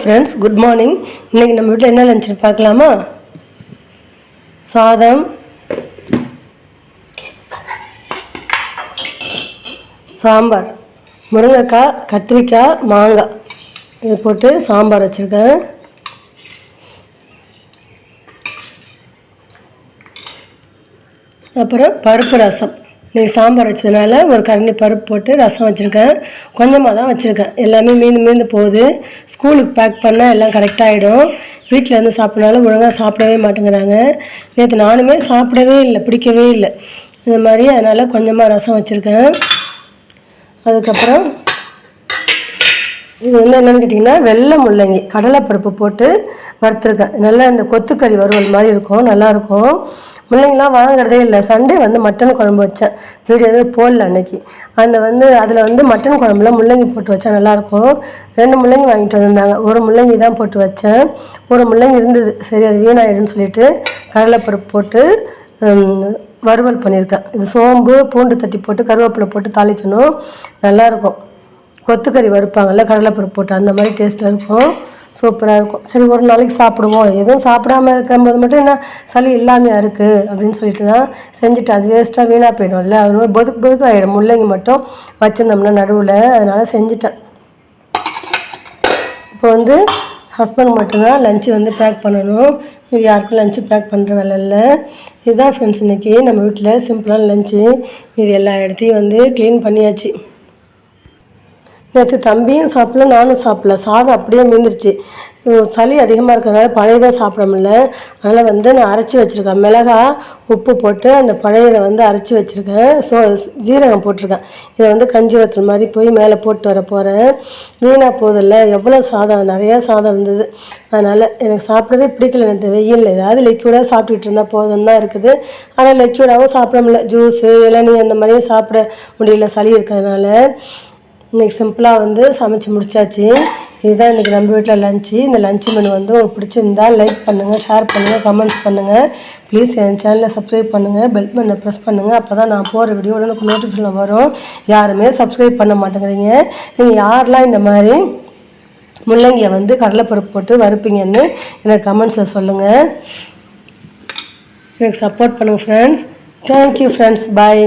Friends, good morning. இன்றைக்கி நம்ம வீட்டில் என்ன லஞ்சுன்னு பார்க்கலாமா? சாதம், சாம்பார், முருங்கைக்காய், கத்திரிக்காய், மாங்காய் இது போட்டு சாம்பார் வச்சுருக்கேன். அப்புறம் பருப்பு ரசம். இன்றைக்கி சாம்பார் வச்சதுனால ஒரு கரண்டி பருப்பு போட்டு ரசம் வச்சுருக்கேன். கொஞ்சமாக தான் வச்சுருக்கேன், எல்லாமே மீந்து போகுது. ஸ்கூலுக்கு பேக் பண்ணால் எல்லாம் கரெக்டாகிடும். வீட்டில் வந்து சாப்பிட்னாலும் ஒழுங்காக சாப்பிடவே மாட்டேங்கிறாங்க. நேற்று நானுமே சாப்பிடவே இல்லை, பிடிக்கவே இல்லை இந்த மாதிரி. அதனால் கொஞ்சமாக ரசம் வச்சுருக்கேன். அதுக்கப்புறம் இது வந்து என்னென்னு கேட்டிங்கன்னா, வெள்ளை முள்ளங்கி கடலைப்பருப்பு போட்டு வறுத்துருக்கேன். நல்லா இந்த கொத்துக்கறி வறுவல் மாதிரி இருக்கும், நல்லாயிருக்கும். முள்ளங்கிலாம் வாங்குறதே இல்லை. சண்டே வந்து மட்டன் குழம்பு வச்சேன், வீடியோவே போடல அன்றைக்கி. அதில் வந்து மட்டன் குழம்புல முள்ளங்கி போட்டு வச்சா நல்லாயிருக்கும். 2 முள்ளங்கி வாங்கிட்டு வந்திருந்தாங்க. ஒரு முள்ளங்கி தான் போட்டு வச்சேன். ஒரு முள்ளங்கி இருந்தது, சரி அது வீணாயிடுன்னு சொல்லிட்டு கடலைப்பருப்பு போட்டு வறுவல் பண்ணியிருக்கேன். இது சோம்பு பூண்டு தட்டி போட்டு கருவேப்பிலை போட்டு தாளிக்கணும், நல்லாயிருக்கும். கொத்துக்கறி வறுப்பாங்கள்ல கடலைப்பருப்பு போட்டு, அந்த மாதிரி டேஸ்ட்டாக இருக்கும், சூப்பராக இருக்கும். சரி ஒரு நாளைக்கு சாப்பிடுவோம், எதுவும் சாப்பிடாமல் இருக்கும்போது மட்டும் என்ன சளி இல்லாமையாக இருக்குது அப்படின்னு சொல்லிட்டு தான் செஞ்சுட்டு, அது வேஸ்ட்டாக வீணாக போயிடும்ல, அது பொதுக்கு ஆகிடும் முள்ளங்கி மட்டும் வச்சுருந்தோம்னா நடுவில். அதனால் செஞ்சுட்டேன். இப்போ வந்து ஹஸ்பண்ட் மட்டும்தான் லஞ்சு வந்து பேக் பண்ணணும், இது யாருக்கும் லஞ்சு பேக் பண்ணுற வேலை இல்லை. இதுதான் ஃப்ரெண்ட்ஸ் இன்றைக்கி நம்ம வீட்டில் சிம்பிளான லஞ்சு. இது எல்லா இடத்தையும் வந்து க்ளீன் பண்ணியாச்சு. நேற்று தம்பியும் சாப்பிடல, நானும் சாப்பிடல. சாதம் அப்படியே மீந்துருச்சு. சளி அதிகமாக இருக்கிறதுனால பழையதாக சாப்பிட முடியல. அதனால் வந்து நான் அரைச்சி வச்சுருக்கேன். மிளகா உப்பு போட்டு அந்த பழையதை வந்து அரைச்சி வச்சுருக்கேன். ஜீரகம் போட்டிருக்கேன். இதை வந்து கஞ்சி வத்தல் மாதிரி போய் மேலே போட்டு வர போகிறேன். வீணாக போதில்லை, எவ்வளோ சாதம், நிறையா சாதம் இருந்தது. அதனால் எனக்கு சாப்பிடவே பிடிக்கல. எனக்கு வெயில் ஏதாவது லிக்யூடாக சாப்பிட்டுட்டு இருந்தால் போதும் தான் இருக்குது. ஆனால் லிக்யூடாகவும் சாப்பிட முடியல. ஜூஸு இளநீ அந்த மாதிரியும் சாப்பிட முடியல சளி இருக்கிறதுனால. இன்றைக்கி சிம்பிளாக வந்து சமைச்சு முடிச்சாச்சு. இதுதான் இன்றைக்கி நம்ம வீட்டில் லஞ்சு. இந்த லஞ்சு மெனு வந்து உங்களுக்கு பிடிச்சிருந்தா லைக் பண்ணுங்கள், ஷேர் பண்ணுங்கள், கமெண்ட்ஸ் பண்ணுங்கள். ப்ளீஸ் என் சேனலை சப்ஸ்கிரைப் பண்ணுங்கள், பெல் பட்டனை ப்ரெஸ் பண்ணுங்கள். அப்போ தான் நான் போகிற வீடியோ எனக்கு நோட்டிஃபிகேஷன் வரும். யாருமே சப்ஸ்கிரைப் பண்ண மாட்டேங்கிறீங்க. நீங்கள் யாரெல்லாம் இந்த மாதிரி முள்ளங்கியை வந்து கடலைப்பருப்பு போட்டு வறுப்பீங்கன்னு எனக்கு கமெண்ட்ஸில் சொல்லுங்கள். எனக்கு சப்போர்ட் பண்ணுங்கள் ஃப்ரெண்ட்ஸ். தேங்க்யூ ஃப்ரெண்ட்ஸ், பாய்.